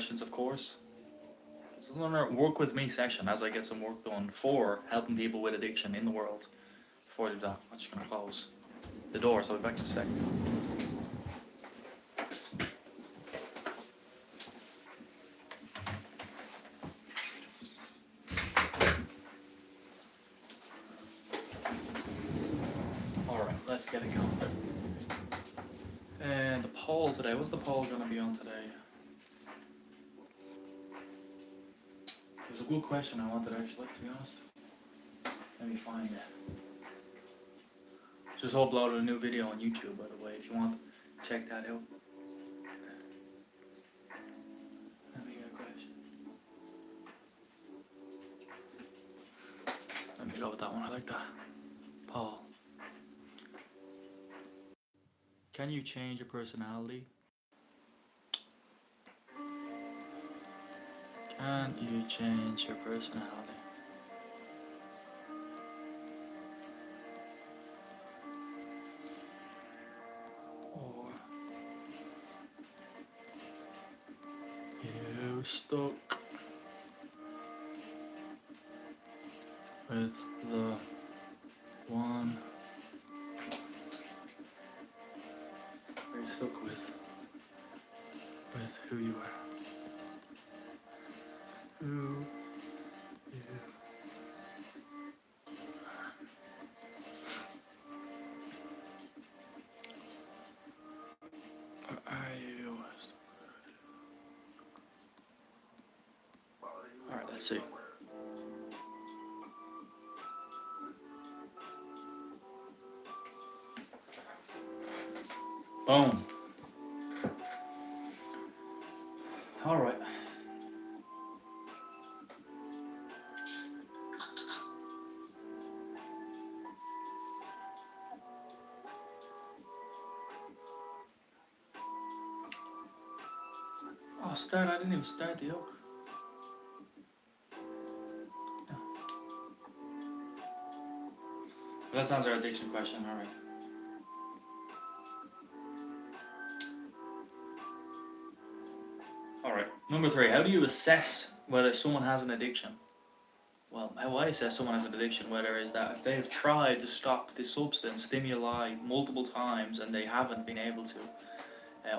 questions, of course. It's another work with me session as I get some work done for helping people with addiction in the world. Before I do that, I'm just going to close the door, so I'll be back in a second. Alright, let's get it going. And the poll today, what's the poll going to be on today? It was a good question I wanted actually, to be honest. Let me find it. Just uploaded a new video on YouTube, by the way, if you want to check that out. Let me get a question. Let me go with that one, I like that. Paul. Can you change your personality? Can you change your personality? Or you stuck with the one you're stuck with who you are. Who you are. Or are you? Alright, let's see. Boom. Alright. Oh, start. I didn't even start the yoke. No. Well, that sounds our addiction question, alright. Alright, number 3. How do you assess whether someone has an addiction? Well, how I assess someone has an addiction, whether is that if they've tried to stop the substance, stimuli, multiple times and they haven't been able to,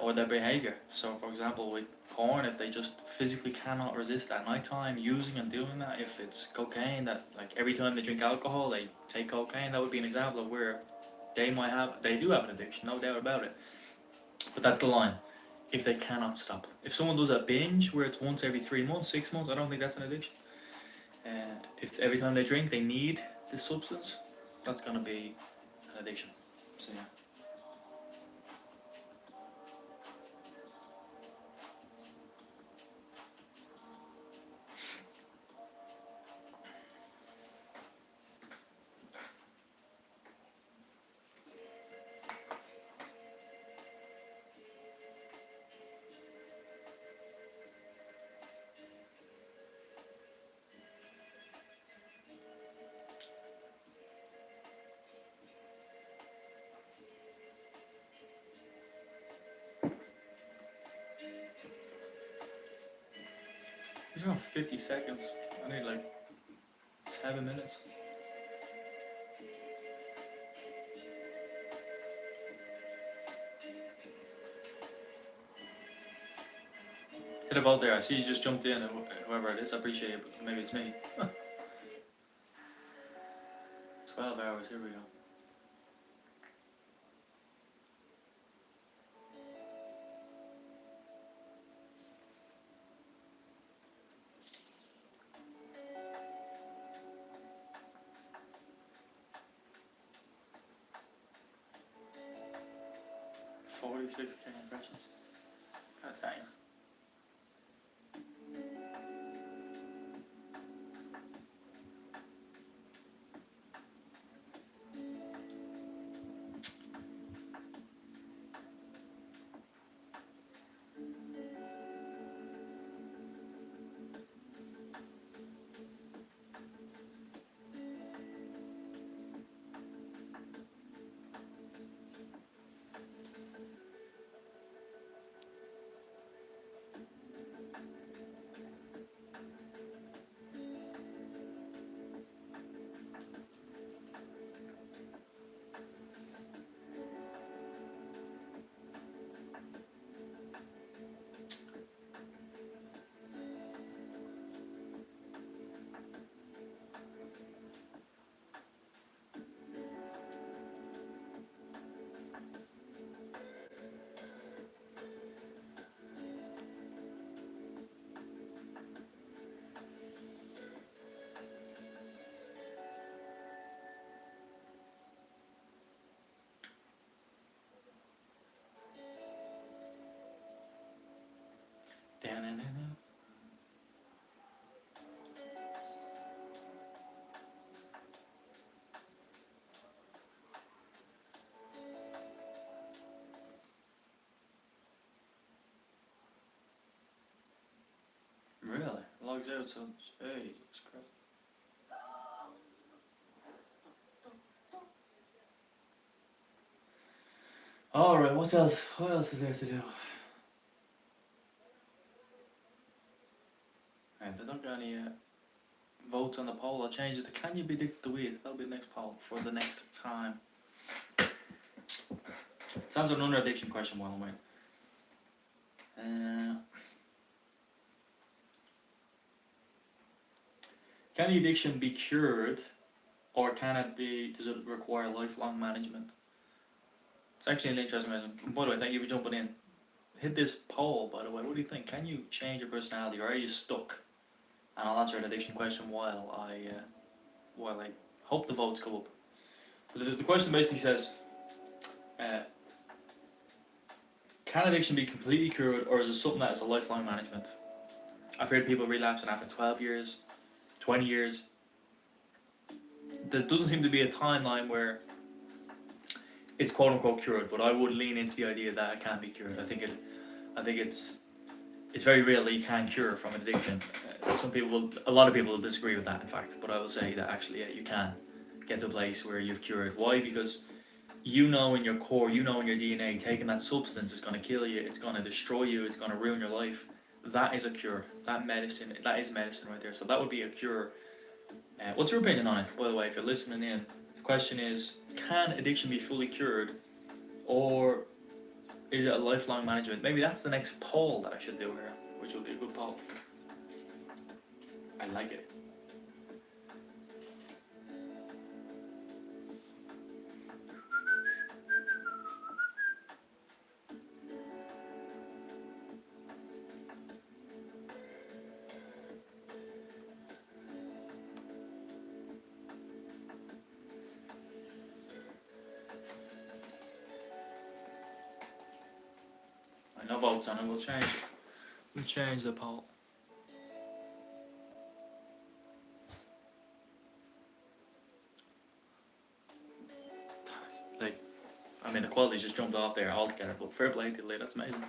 or their behavior. So, for example, with porn, if they just physically cannot resist at night time using and doing that, if it's cocaine, that like every time they drink alcohol, they take cocaine, that would be an example of where they do have an addiction, no doubt about it. But that's the line. If they cannot stop. If someone does a binge where it's once every 3 months, 6 months, I don't think that's an addiction. If every time they drink they need this substance, that's going to be an addiction. So yeah. He's around 50 seconds. I need like 7 minutes. Hit a vote there. I see you just jumped in, whoever it is. I appreciate it, but maybe it's me. 12 hours, here we go. $46,000 impressions. God damn. logs out, so Jesus Christ. Alright, what else? What else is there to do? Right, if I don't get any votes on the poll, I'll change it to can you be addicted to weed? That'll be the next poll for the next time. Sounds like another addiction question while I'm waiting. Can the addiction be cured, or can it be? Does it require lifelong management? It's actually an interesting question. By the way, thank you for jumping in. Hit this poll, by the way. What do you think? Can you change your personality, or are you stuck? And I'll answer an addiction question while I hope the votes go up. But the question basically says, can addiction be completely cured, or is it something that is a lifelong management? I've heard people relapsing after 12 years, 20 years. There doesn't seem to be a timeline where it's quote unquote cured, but I would lean into the idea that it can be cured. I think it's very real that you can cure from an addiction. A lot of people will disagree with that, in fact, but I will say that actually, yeah, you can get to a place where you've cured. Why? Because you know in your core, you know in your DNA, taking that substance is going to kill you, it's going to destroy you, it's going to ruin your life. That is a cure. That is medicine right there. So that would be a cure. What's your opinion on it, by the way, if you're listening in? The question is, can addiction be fully cured, or is it a lifelong management? Maybe that's the next poll that I should do here, which will be a good poll. I like it. No votes on it. We'll change it. We'll change the poll. Like, I mean, the quality's just jumped off there altogether. But fair play to you, that's amazing.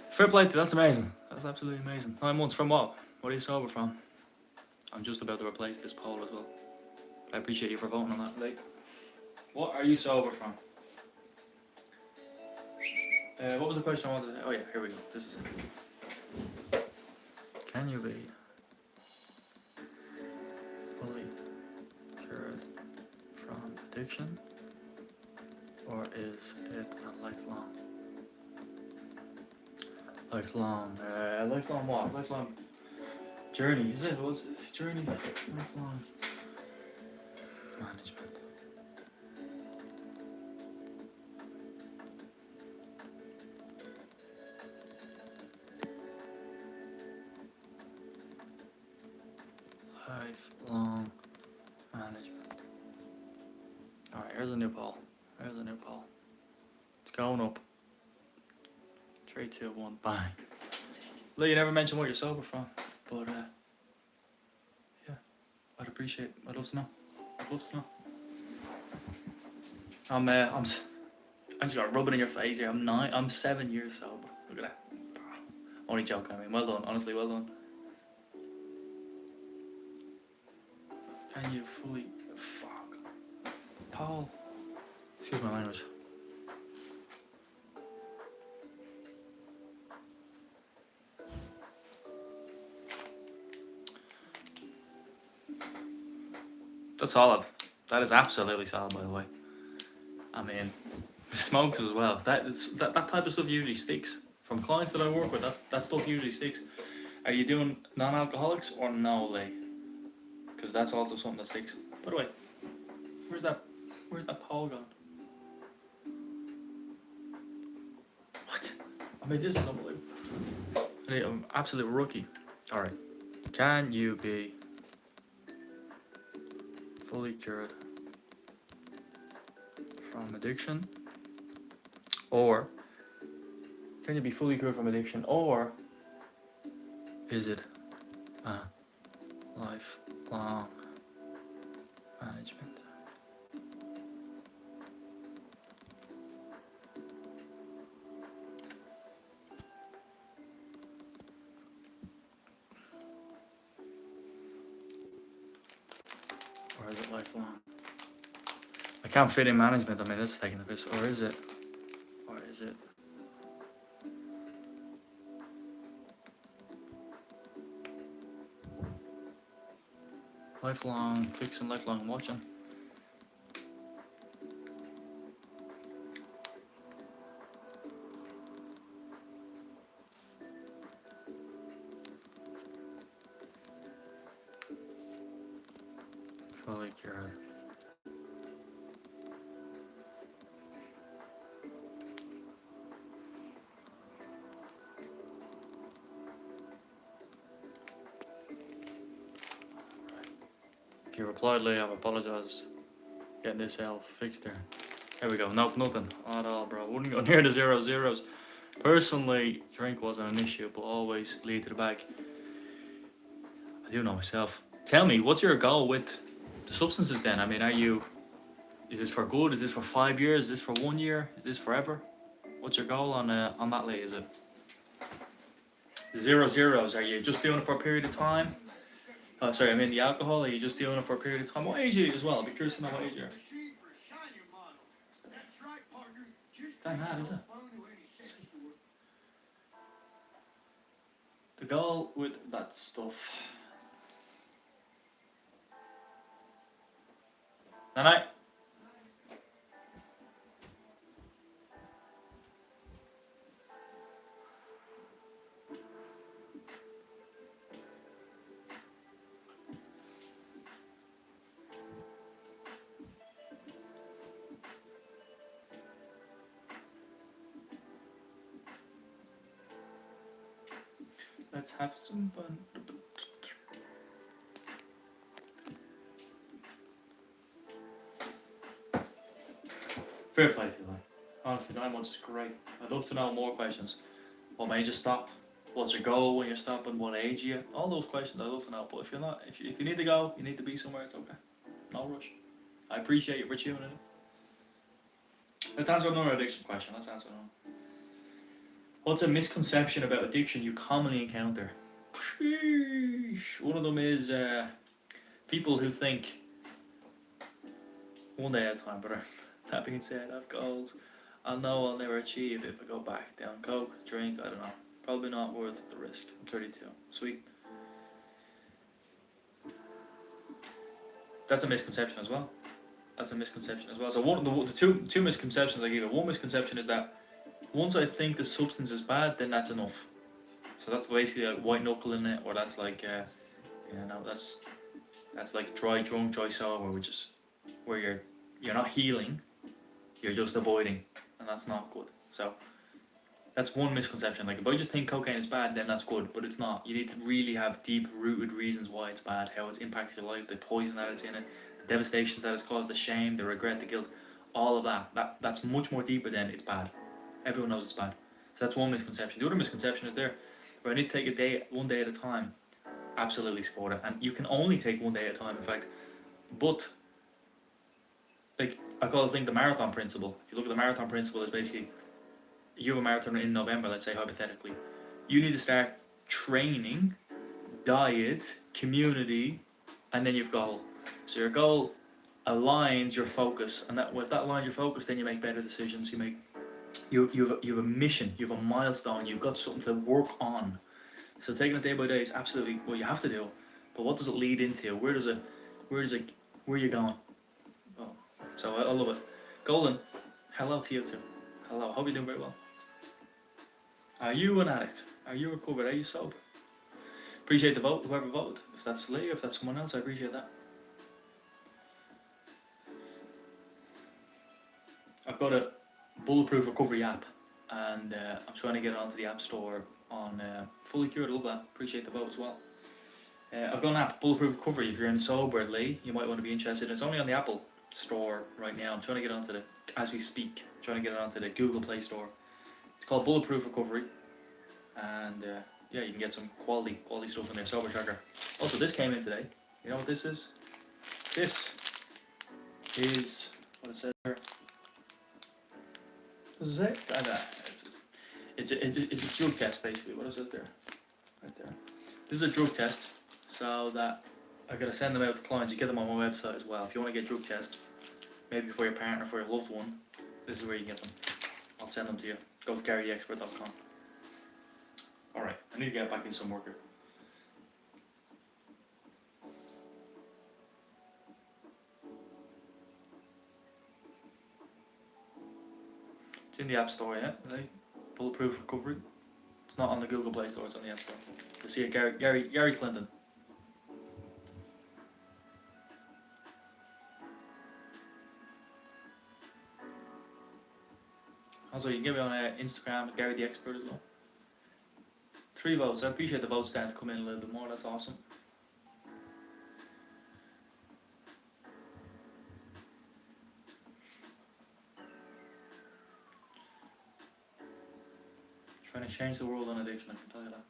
Fair play to you, that's amazing. That's absolutely amazing. 9 months from what? What are you sober from? I'm just about to replace this poll as well. I appreciate you for voting on that. Like, what are you sober from? What was the question I wanted to... Oh yeah, here we go. This is it. Can you be fully cured from addiction, or is it a lifelong what? Lifelong journey, is it? What's it? Journey? Lifelong management. Lifelong management. Alright, here's a new poll. It's going up. 3, 2, 1, bang. Lee, you never mentioned what you're sober from, but yeah, I'd love to know. I just got rubbing in your face here. I'm 7 years sober. Look at that. Only joking, I mean, well done, honestly, well done. Can you fully... Fuck. Paul. Excuse my language. That's solid. That is absolutely solid, by the way. I mean, smokes as well. That type of stuff usually sticks. From clients that I work with, that stuff usually sticks. Are you doing non-alcoholics or no, Lee? Because that's also something that sticks. By the way, where's that poll gone? What? I mean, this is unbelievable. Hey, I'm absolute rookie. Alright. Can you be fully cured from addiction? Or can you be fully cured from addiction? Or is it a lifelong management? Or is it lifelong? I can't fit in management. I mean, that's taking the piss. Or is it? Or is it? Lifelong fixing, lifelong watching. Fully cured. If you replied late, I've apologized. Getting this L fixed there. There we go. Nope, nothing at all, bro. Wouldn't go near the 0 zeros. Personally, drink wasn't an issue, but always lead to the bag. I do know myself. Tell me, what's your goal with the substances then? I mean, is this for good? Is this for 5 years? Is this for 1 year? Is this forever? What's your goal on that, Lee? Is it 0 zeros? Are you just doing it for a period of time? Oh, sorry, I mean the alcohol. Are you just doing it for a period of time? What age are you as well? I'd be curious to know what age you are. That mad, is it? The goal with that stuff. Night night. Let's have some fun. Fair play to you, man. Honestly, 9 months is great. I'd love to know more questions. What made you stop? What's your goal when you're stopping? What age are you? All those questions I'd love to know. But if you're not, if you need to go, you need to be somewhere, it's okay. No rush. I appreciate you for tuning in. Let's answer another addiction question. Let's answer another. What's a misconception about addiction you commonly encounter? Sheesh. One of them is people who think one day at a time, brother. That being said, I've goals I know I'll never achieve if I go back down coke, drink, I don't know. Probably not worth the risk. I'm 32. Sweet. That's a misconception as well. So one of the two misconceptions I give you. One misconception is that once I think the substance is bad, then that's enough. So that's basically like white knuckling it, or that's like, that's like dry drunk, dry sober, which is where you're not healing, you're just avoiding, and that's not good. So that's one misconception. Like if I just think cocaine is bad, then that's good, but it's not. You need to really have deep-rooted reasons why it's bad, how it's impacted your life, the poison that it's in it, the devastation that it's caused, the shame, the regret, the guilt, all of that. That's much more deeper than it's bad. Everyone knows it's bad. So that's one misconception. The other misconception is there, where I need to take one day at a time. Absolutely support it. And you can only take one day at a time, in fact. But, like, I call the thing the marathon principle. If you look at the marathon principle, it's basically, you have a marathon in November, let's say, hypothetically. You need to start training, diet, community, and then your goal. So your goal aligns your focus. And if that aligns your focus, then you make better decisions. You have a mission, you have a milestone, you've got something to work on. So taking it day by day is absolutely what you have to do. But what does it lead into? Where are you going? Oh, so I love it. Golden, hello to you too. Hello, hope you're doing very well. Are you an addict? Are you recovered? Are you sober? Appreciate the vote, whoever voted. If that's Lee, if that's someone else, I appreciate that. I've got a Bulletproof Recovery app, and I'm trying to get it onto the App Store on Fully Cured. I love that. Appreciate the vote as well. I've got an app, Bulletproof Recovery. If you're in sober, Lee, you might want to be interested. It's only on the Apple Store right now. I'm trying to get onto as we speak, trying to get it onto the Google Play Store. It's called Bulletproof Recovery, and you can get some quality stuff in there. Sober tracker. Also, this came in today. You know what this is? This is what it says here. Is it? It's a drug test basically. What is it there? Right there. This is a drug test, so that I gotta send them out to clients. You get them on my website as well. If you want to get drug tests, maybe for your partner, for your loved one, this is where you get them. I'll send them to you. Go to GaryTheExpert.com. Alright, I need to get back in some work here. It's in the App Store, yeah? Right? Bulletproof Recovery. It's not on the Google Play Store, it's on the App Store. You'll see it, Gary Clinton. Also, you can get me on Instagram, Gary the Expert as well. 3 votes. I appreciate the votes starting to come in a little bit more. That's awesome. Trying to change the world on addiction, I can tell you that.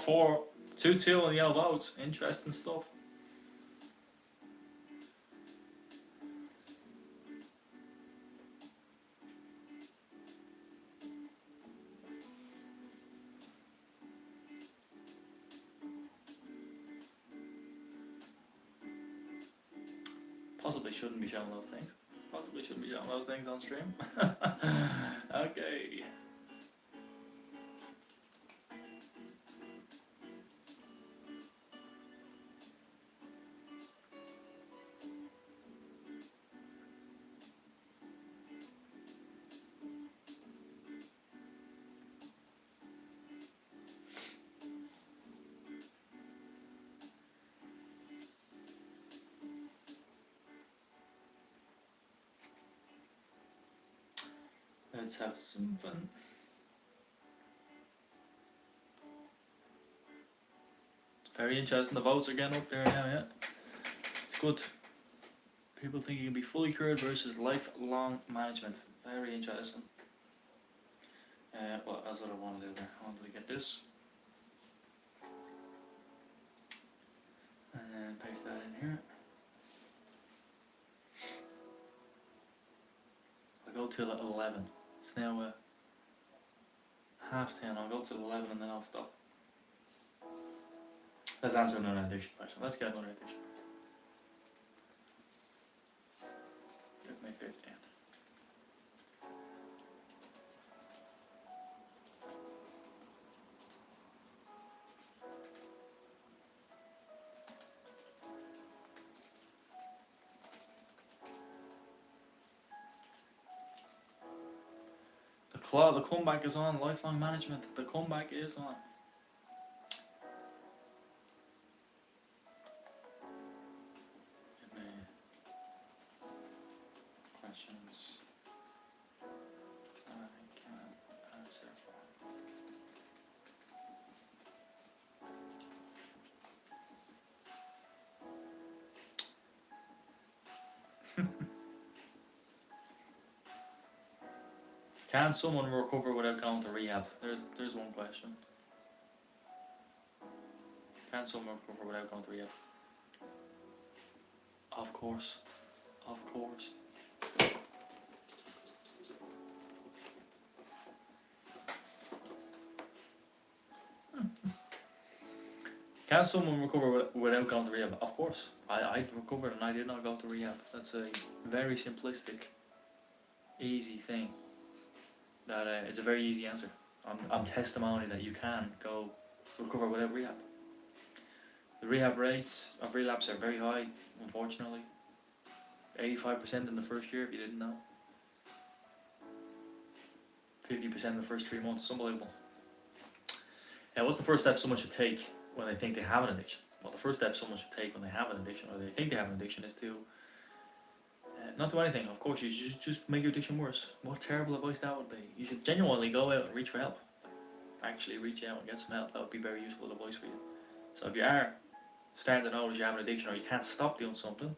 Four, 2-2 on the yellow votes. Interesting stuff. Possibly shouldn't be showing those things. Possibly shouldn't be showing those things on stream. Okay. Let's have some fun. It's very interesting. The votes are getting up there now, yeah. It's good. People think you can be fully cured versus lifelong management. Very interesting. What else did I want to do there? I want to get this. And then paste that in here. I'll go till 11. It's now 10:30. I'll go till 11 and then I'll stop. Let's answer another addiction question. Let's get another addiction. Give me 15. The comeback is on. Lifelong management. The comeback is on. Give me questions I can answer. Can someone recover without going to rehab? There's one question. Can someone recover without going to rehab? Of course. Of course. Can someone recover without going to rehab? Of course. I recovered and I did not go to rehab. That's a very simplistic, easy thing. That is a very easy answer. I'm testimony that you can go recover without rehab. The rehab rates of relapse are very high, unfortunately. 85% in the first year, if you didn't know. 50% in the first 3 months. It's unbelievable. What's the first step someone should take when they think they have an addiction? Well, the first step someone should take when they have an addiction or they think they have an addiction is to not do anything. Of course, you should just make your addiction worse. What terrible advice that would be. You should genuinely go out and reach for help. Actually reach out and get some help. That would be very useful advice for you. So if you are starting to notice you have an addiction or you can't stop doing something,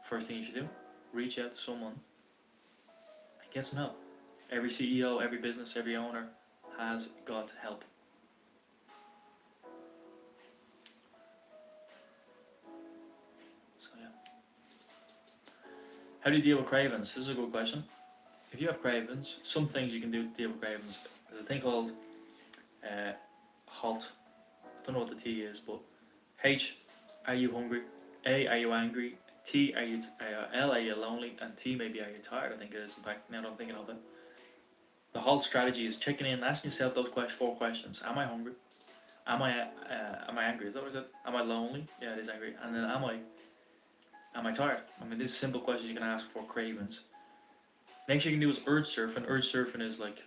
first thing you should do, reach out to someone and get some help. Every CEO, every business, every owner has got help. So yeah. How do you deal with cravings? This is a good question. If you have cravings, some things you can do to deal with cravings. There's a thing called HALT. I don't know what the T is, but H, are you hungry? A, are you angry? T, L, are you lonely? And T, maybe are you tired? I think it is. In fact, now that I'm thinking of it. The HALT strategy is checking in and asking yourself those 4 questions. Am I hungry? Am I angry? Is that what I said? Am I lonely? Yeah, it is angry. And then am I tired? I mean, these are simple questions you can ask for cravings. Next thing you can do is urge surfing. Urge surfing is like,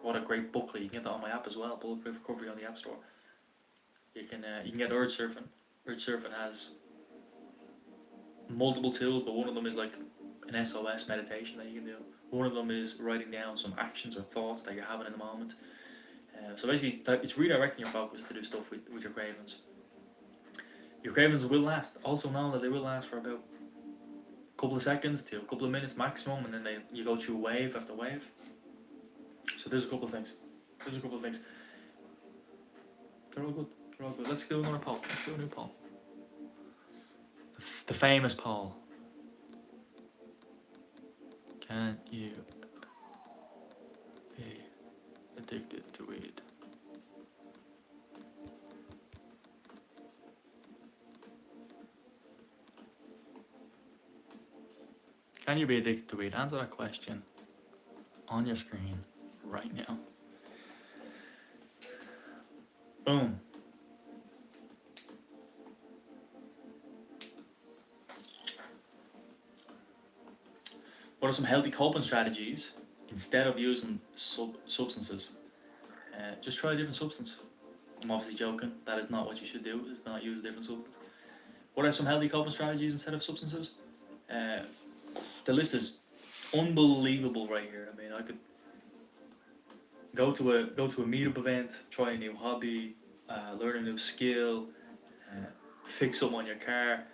what a great booklet. You can get that on my app as well. Bulletproof Recovery on the App Store. You can get urge surfing. Urge surfing has multiple tools, but one of them is like an SOS meditation that you can do. One of them is writing down some actions or thoughts that you're having in the moment. So basically, it's redirecting your focus to do stuff with your cravings. Your cravings will last. Also know that they will last for about a couple of seconds to a couple of minutes maximum, and then you go through wave after wave. So there's a couple of things. They're all good. Let's do another poll. Let's do a new poll. The famous poll. Can you be addicted to weed? Can you be addicted to weed? Answer that question on your screen right now. Boom. What are some healthy coping strategies instead of using substances? Just try a different substance. I'm obviously joking. That is not what you should do. Is not use a different substance. What are some healthy coping strategies instead of substances? The list is unbelievable right here. I mean, I could go to a meetup event, try a new hobby, learn a new skill, fix something on your car,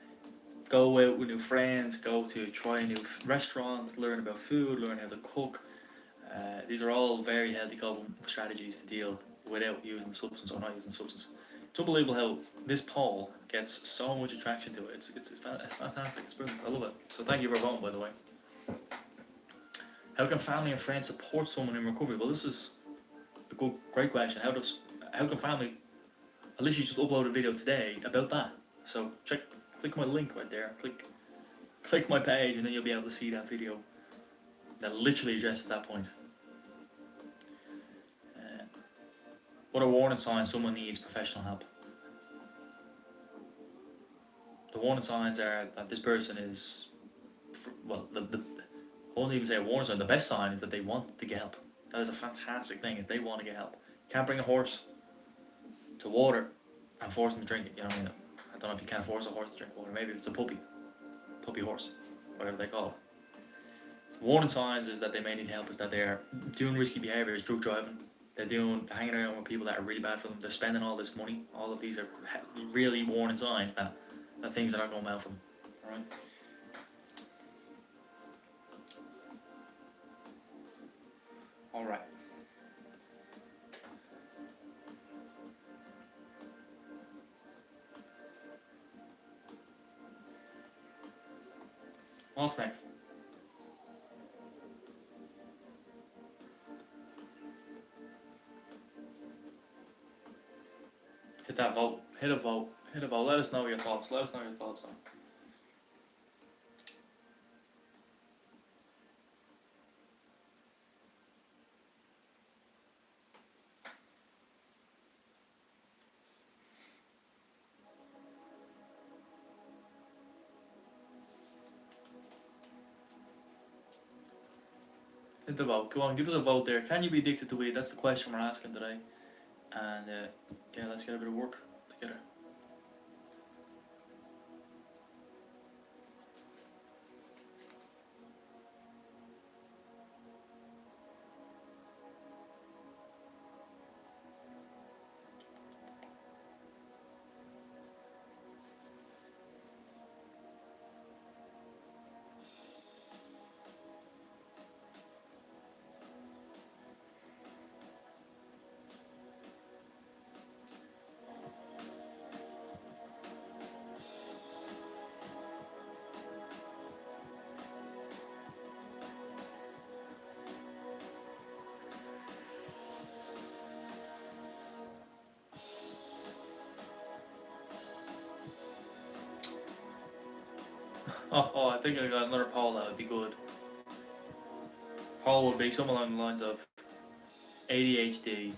go out with new friends, go to try a new restaurant, learn about food, learn how to cook. These are all very healthy coping strategies to deal without using substance or not using substance. It's unbelievable how this poll gets so much attraction to it. It's fantastic. It's brilliant. I love it. So thank you for voting, by the way. How can family and friends support someone in recovery? Well, this is a great question. How can family? I literally just uploaded a video today about that. So click my link right there. Click my page, and then you'll be able to see that video that literally addresses that point. What are warning signs someone needs professional help? The warning signs are that this person is, well, I won't even say a warning sign. The best sign is that they want to get help. That is a fantastic thing if they want to get help. You can't bring a horse to water and force them to drink it. You know what I mean? I don't know if you can force a horse to drink water. Maybe it's a puppy horse, whatever they call it. Warning signs is that they may need help is that they're doing risky behaviours, drug driving. They're hanging around with people that are really bad for them. They're spending all this money. All of these are really warning signs that things are not going well for them. All right. All right. What's next? Hit that vote. Hit a vote. Hit a vote. Let us know your thoughts. Let us know your thoughts on. Hit the vote. Go on, give us a vote there. Can you be addicted to weed? That's the question we're asking today. And yeah, let's get a bit of work together. Oh, I think I got another poll that would be good. Poll would be something along the lines of ADHD.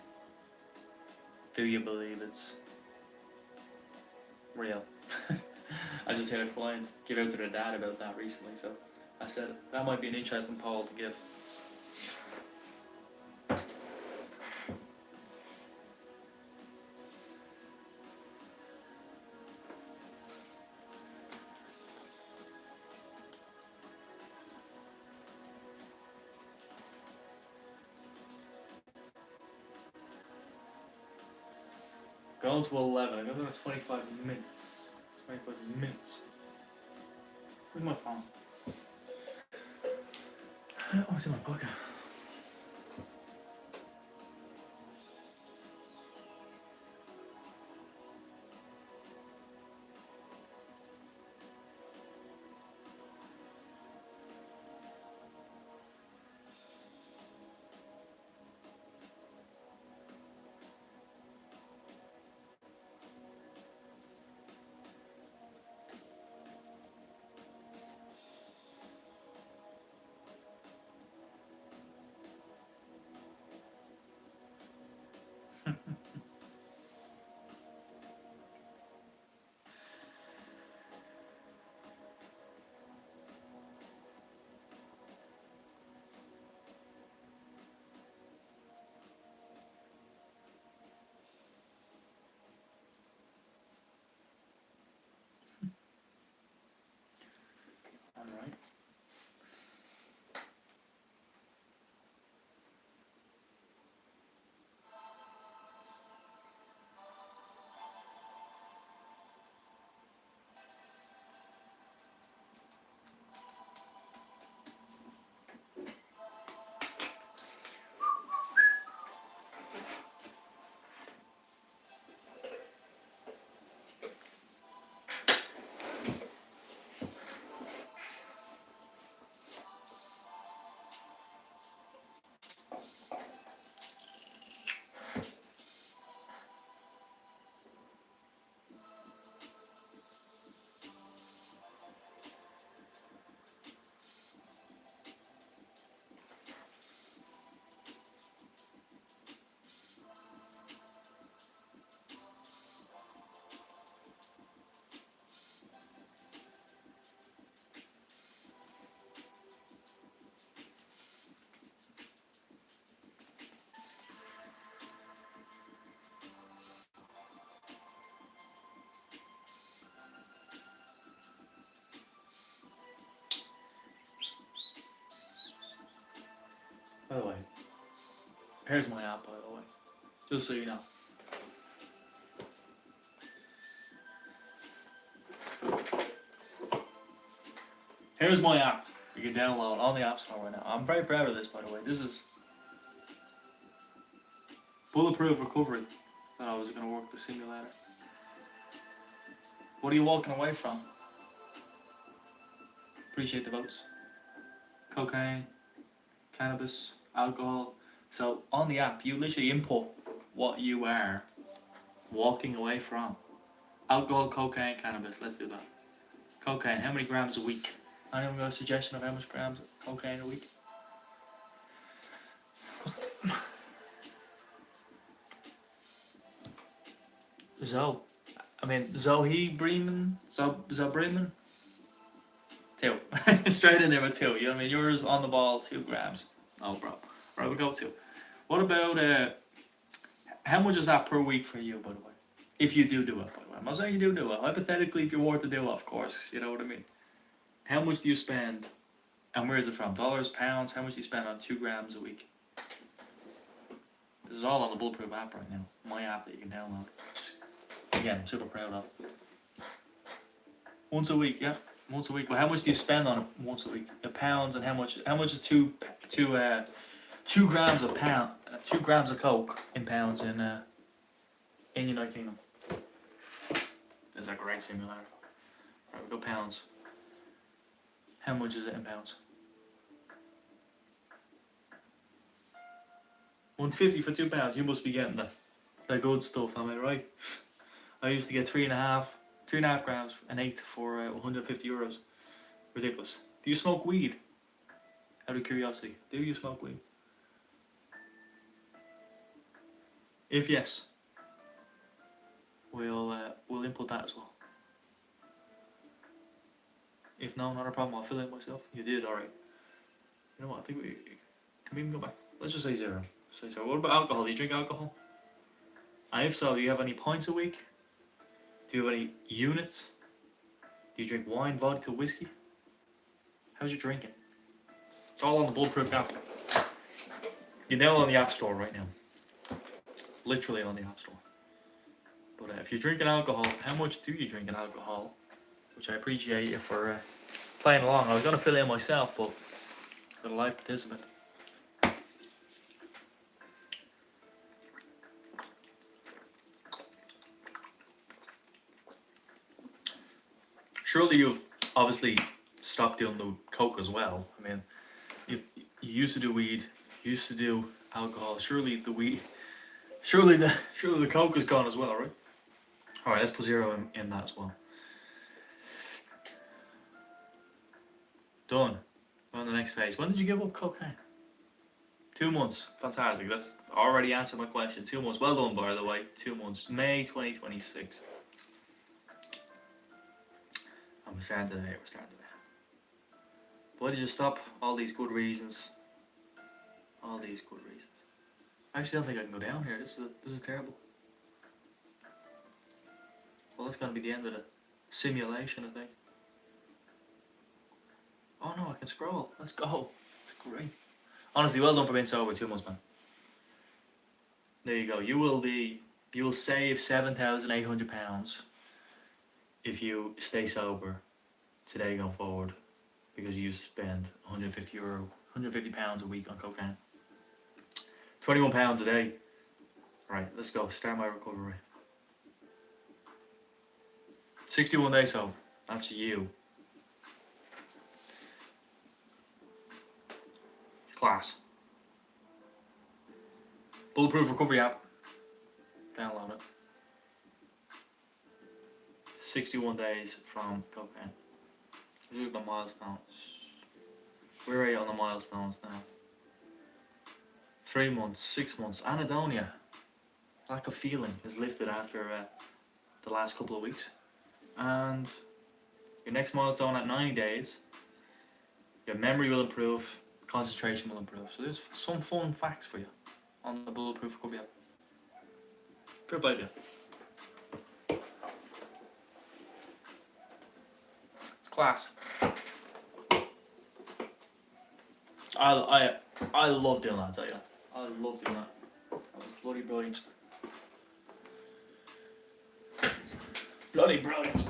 Do you believe it's real? I just had a client give out to their dad about that recently, so I said that might be an interesting poll to give. Going to 11. I got another 25 minutes. 25 minutes. Where's my phone? Oh, it's in my pocket. Alright. By the way, here's my app, by the way, just so you know. Here's my app. You can download on the App Store right now. I'm very proud of this, by the way. This is Bulletproof Recovery. Thought I was going to work the simulator. What are you walking away from? Appreciate the votes. Cocaine, cannabis, alcohol. So on the app, you literally input what you are, walking away from. Alcohol, cocaine, cannabis. Let's do that. Cocaine. How many grams a week? Anyone got a suggestion of how much grams of cocaine a week? Zoe. I mean, Zoe Bremen? Zoe Bremen? 2. Straight in there with 2. You know what I mean? Yours on the ball, 2 grams. No, bro. Right, we'll go 2. What about, how much is that per week for you, by the way? If you do it, by the way. I'm not saying you do it. Hypothetically, if you were to do it, of course. You know what I mean? How much do you spend, and where is it from? Dollars, pounds? How much do you spend on 2 grams a week? This is all on the Bulletproof app right now. My app that you can download. Again, I'm super proud of. Once a week, yeah. Once a week. Well, how much do you spend on it once a week? In pounds, and how much is 2 grams of 2 grams of coke in pounds in United Kingdom? It's a great simulator. Right, we go pounds. How much is it in pounds? 150 for 2 pounds. You must be getting the good stuff, am I right? I used to get 3.5 grams an eighth for 150 euros. Ridiculous. Do you smoke weed? Out of curiosity, do you smoke weed? If yes, we'll input that as well. If no, not a problem. I'll fill it myself. You did, all right. You know what? I think can we even go back? Let's just say 0. Say 0. What about alcohol? Do you drink alcohol? And if so, do you have any pints a week? Do you have any units? Do you drink wine, vodka, whiskey? How's your drinking? It's all on the Bulletproof app. You're now on the App Store right now. Literally on the App Store. But if you're drinking alcohol, how much do you drink in alcohol? Which I appreciate you for playing along. I was going to fill in myself, but for the live participant. Surely you've obviously stopped doing the coke as well. I mean, you used to do weed, you used to do alcohol. Surely the coke is gone as well, right? All right, let's put 0 in that as well. Done. We're on the next phase. When did you give up cocaine? 2 months. Fantastic. That's already answered my question. 2 months. Well done, by the way. 2 months. May 2026. And we're starting today. Why did you stop? All these good reasons. All these good reasons. I actually don't think I can go down here. This is terrible. Well, that's going to be the end of the simulation, I think. Oh no, I can scroll. Let's go. That's great. Honestly, well done for being sober 2 months, man. There you go. You will save £7,800 if you stay sober today going forward, because you spend £150 a week on cocaine. £21 a day. Right, let's go. Start my recovery. 61 days sober. That's you. Class. Bulletproof Recovery app. Download it. 61 days from cocaine. Look at the milestones. Where are you on the milestones now? 3 months, 6 months. Anhedonia. Lack of feeling is lifted after the last couple of weeks. And your next milestone at 90 days, your memory will improve, concentration will improve. So there's some fun facts for you on the Bulletproof Recovery app. Fair play to you. It's class. I love doing that, I tell you. I love doing that. That was bloody brilliant. Bloody brilliant.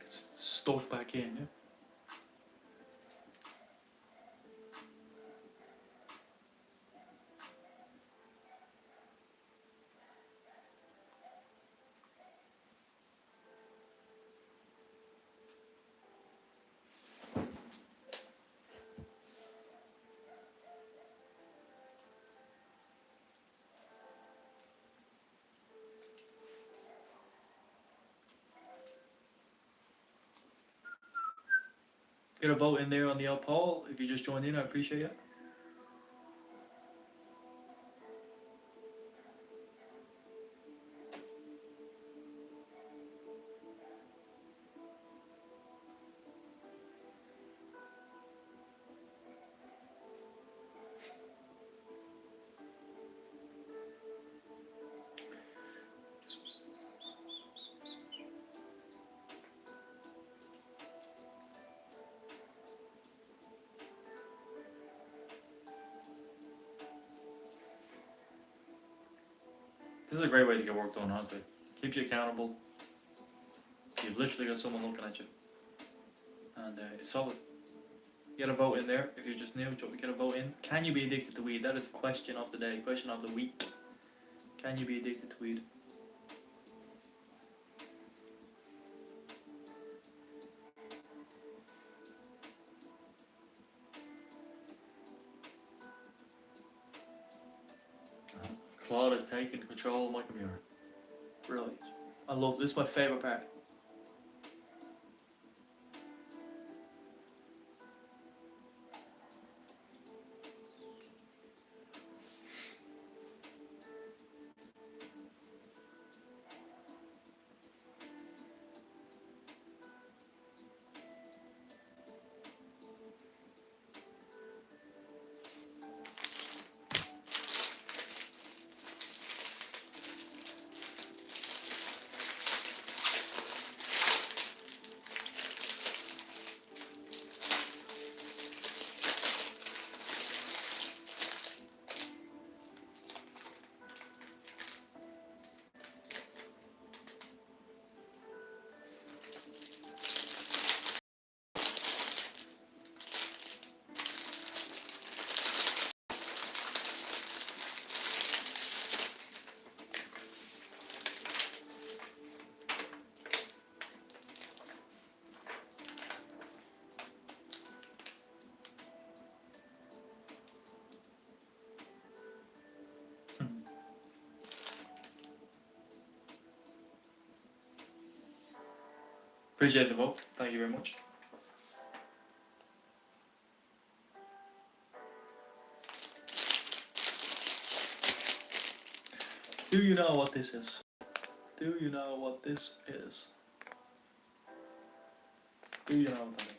It's stuck back in, yeah. Get a vote in there on the old poll. If you just joined in, I appreciate it. This is a great way to get work done, honestly. Keeps you accountable. You've literally got someone looking at you. And it's solid. Get a vote in there. If you're just new, get a vote in. Can you be addicted to weed? That is the question of the day, question of the week. Can you be addicted to weed? Claude has taken control of my computer. Brilliant. I love this. Is my favourite part. Appreciate the vote. Thank you very much. Do you know what this is? Do you know what this is? Do you know what that is?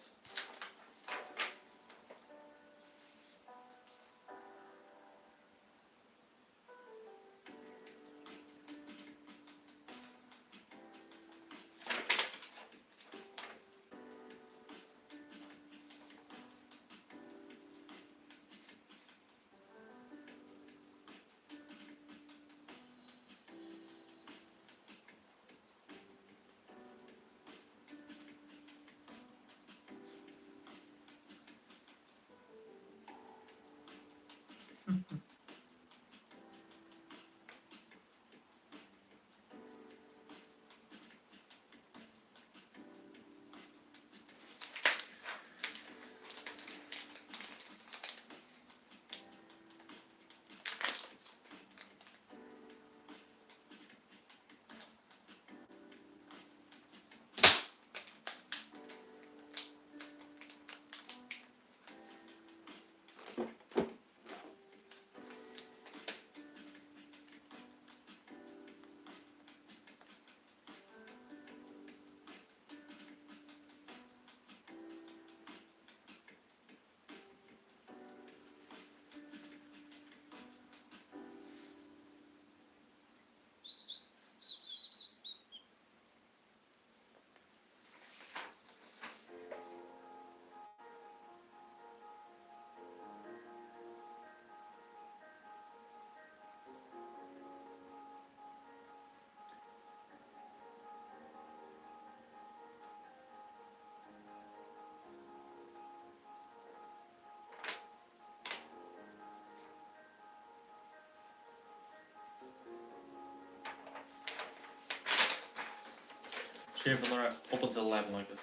Stream for another up until 11 like this.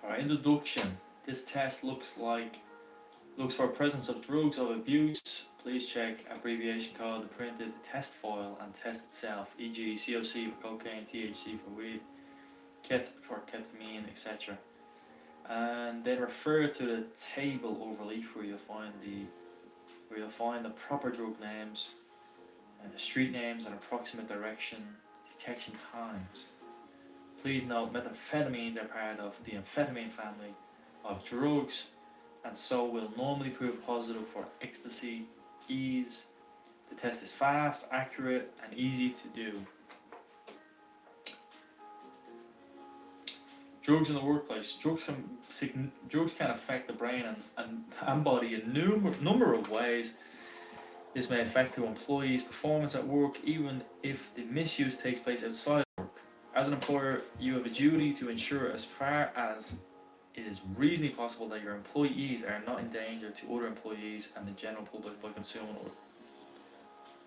Alright, introduction. This test looks for presence of drugs of abuse. Please check abbreviation code, the printed test foil, and test itself, e.g. COC for cocaine, THC for weed, ket for ketamine, etc. And then refer to the table overleaf where you'll find the proper drug names, street names, and approximate direction, detection times. Please note methamphetamines are part of the amphetamine family of drugs, and so will normally prove positive for ecstasy. Ease. The test is fast, accurate, and easy to do. Drugs in the workplace. Drugs can affect the brain and body in a number of ways. This may affect the employee's performance at work, even if the misuse takes place outside work. As an employer, you have a duty to ensure, as far as it is reasonably possible, that your employees are not in danger to other employees and the general public by consuming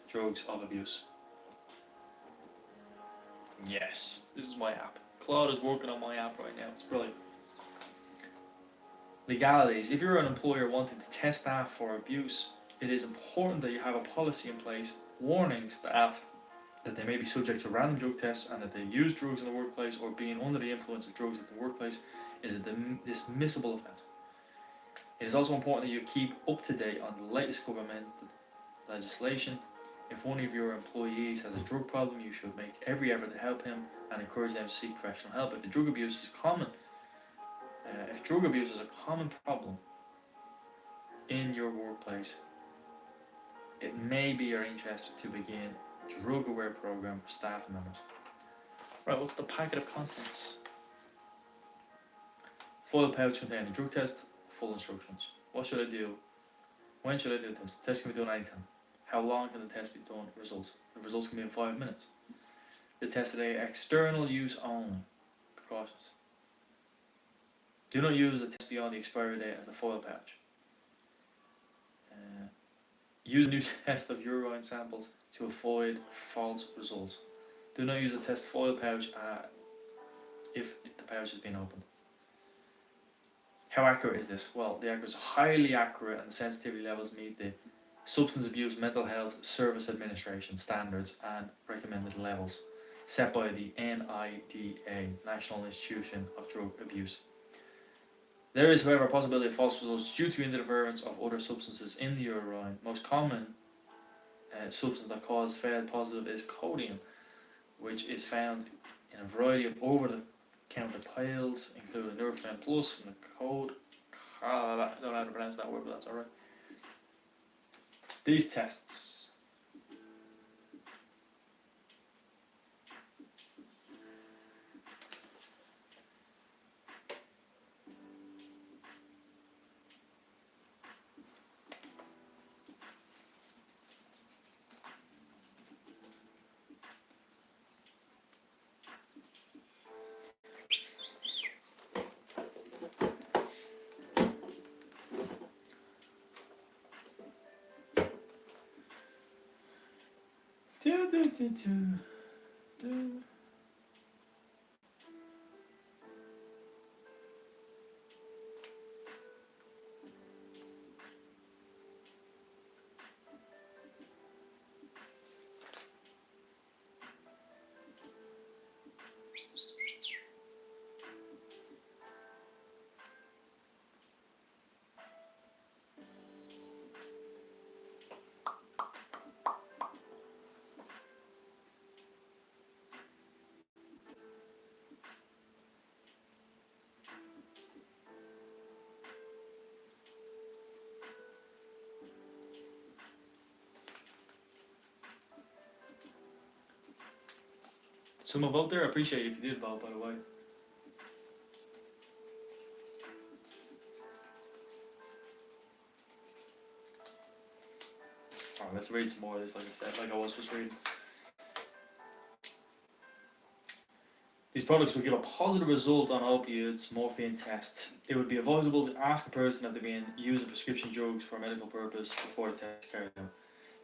drugs of abuse. Yes, this is my app. Claude is working on my app right now. It's brilliant. Legalities. If you're an employer wanting to test staff for abuse, it is important that you have a policy in place warning staff that they may be subject to random drug tests, and that they use drugs in the workplace or being under the influence of drugs at the workplace is a dismissible offence. It is also important that you keep up to date on the latest government legislation. If one of your employees has a drug problem, you should make every effort to help him and encourage them to seek professional help. If drug abuse is a common problem in your workplace, it may be your interest to begin a drug-aware program for staff members. Right, what's the packet of contents? Foil pouch containing drug test, full instructions. What should I do? When should I do this? The test can be done anytime. How long can the test be done? Results. The results can be in 5 minutes. The test today, external use only. Precautions. Do not use the test beyond the expiry date as the foil pouch. Use a new test of urine samples to avoid false results. Do not use a test foil pouch if the pouch has been opened. How accurate is this? Well, the accuracy is highly accurate, and the sensitivity levels meet the Substance Abuse Mental Health Service Administration standards and recommended levels set by the NIDA, National Institution of Drug Abuse. There is, however, a possibility of false results due to interference of other substances in the urine. Most common substance that causes failed positive is codeine, which is found in a variety of over-the-counter pills, including Nurofen Plus and the code. I don't know how to pronounce that word, but that's alright. These tests. Someone vote there? I appreciate you if you did vote, by the way. Alright, let's read some more of this, like I said, like I was just reading. These products will give a positive result on opioids morphine test. It would be advisable to ask a person if they're being using prescription drugs for a medical purpose before the test is carried out.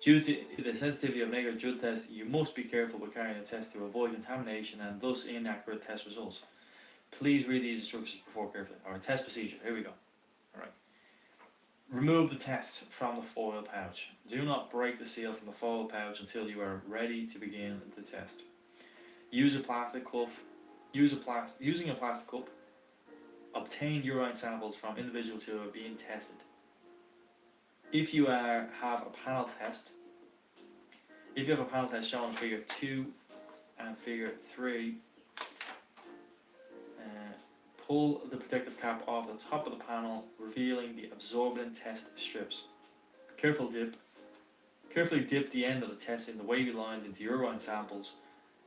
Due to the sensitivity of negative drug tests, you must be careful with carrying a test to avoid contamination and thus inaccurate test results. Please read these instructions before carefully. Our test procedure, here we go. Alright. Remove the test from the foil pouch. Do not break the seal from the foil pouch until you are ready to begin the test. Use a plastic cup. Using a plastic cup. Obtain urine samples from individuals who are being tested. If you have a panel test, shown in Figure 2 and Figure 3, pull the protective cap off the top of the panel, revealing the absorbent test strips. Carefully dip the end of the test in the wavy lines into urine samples,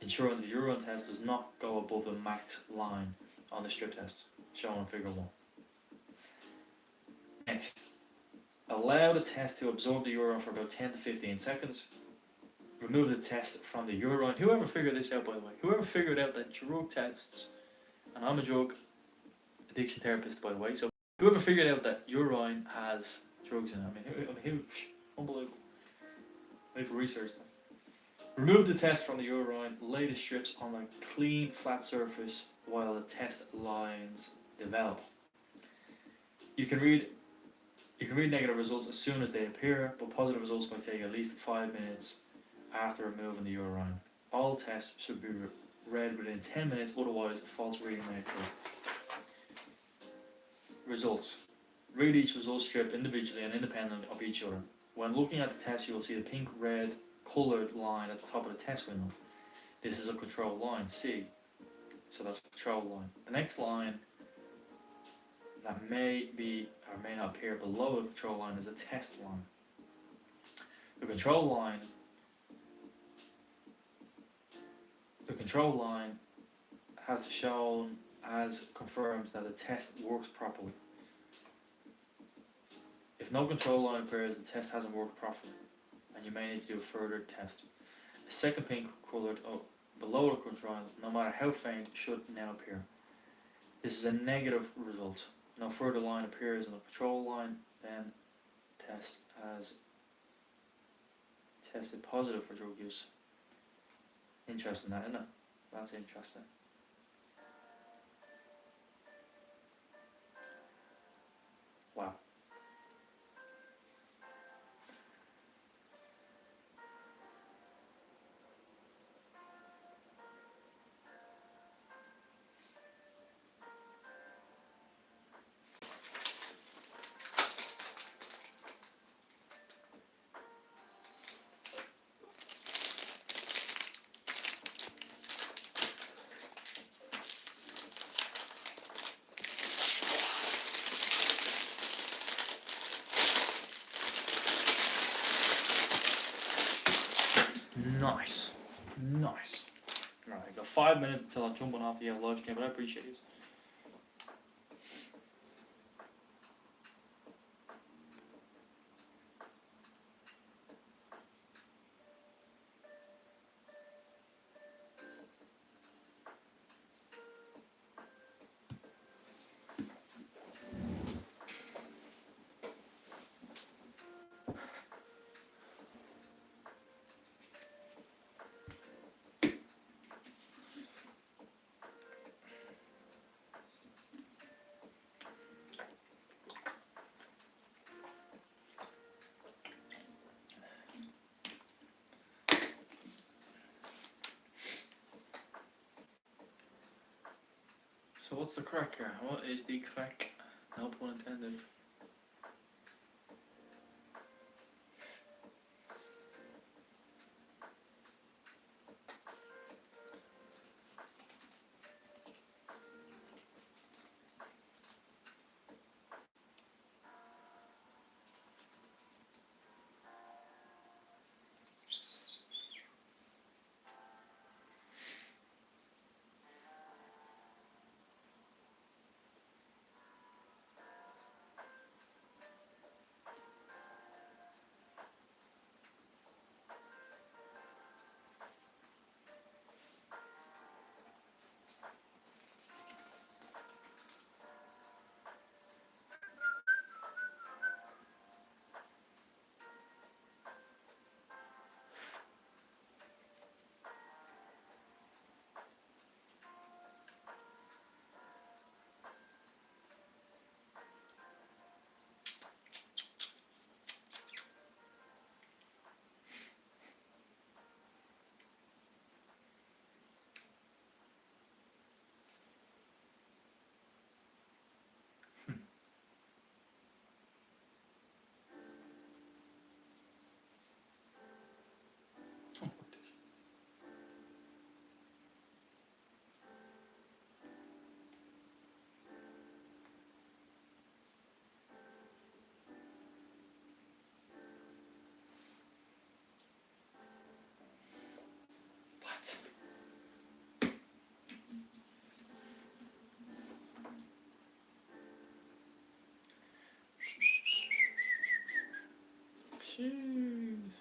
ensuring the urine test does not go above the max line on the strip test, shown in Figure 1. Next, allow the test to absorb the urine for about 10 to 15 seconds. Remove the test from the urine. Whoever figured this out, by the way, whoever figured out that drug tests, and I'm a drug addiction therapist, by the way, so whoever figured out that urine has drugs in it, who unbelievable. Maybe research them. Remove the test from the urine, lay the strips on a clean, flat surface while the test lines develop. You can read negative results as soon as they appear, but positive results might take at least 5 minutes after removing the urine. All tests should be read within 10 minutes, otherwise a false reading may occur. Results. Read each result strip individually and independent of each other. When looking at the test, you will see the pink-red coloured line at the top of the test window. This is a control line, C. So that's a control line. The next line that may be or may not appear below the control line is a test line. The control line has shown as confirms that the test works properly. If no control line appears, the test hasn't worked properly, and you may need to do a further test. A second pink coloured below the control line, no matter how faint, should now appear. This is a negative result. No further line appears on the control line, then test as tested positive for drug use. Interesting that, isn't it? That's interesting. Wow. Nice. Right, I got 5 minutes until I'm jumping off the live stream, but I appreciate it. So what's the crack here? What is the crack? No pun intended. Jeez.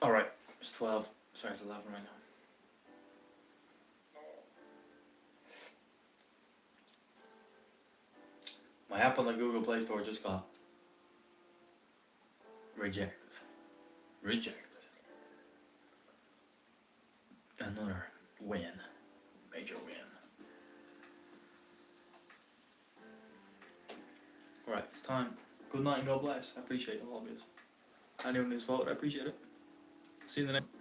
Alright, it's 12. Sorry, it's 11 right now. My app on the Google Play Store just got rejected. Rejected. Another win. Major win. Alright, it's time. Good night and God bless. I appreciate all of this. Anyone who's voted, I appreciate it. See you in the next.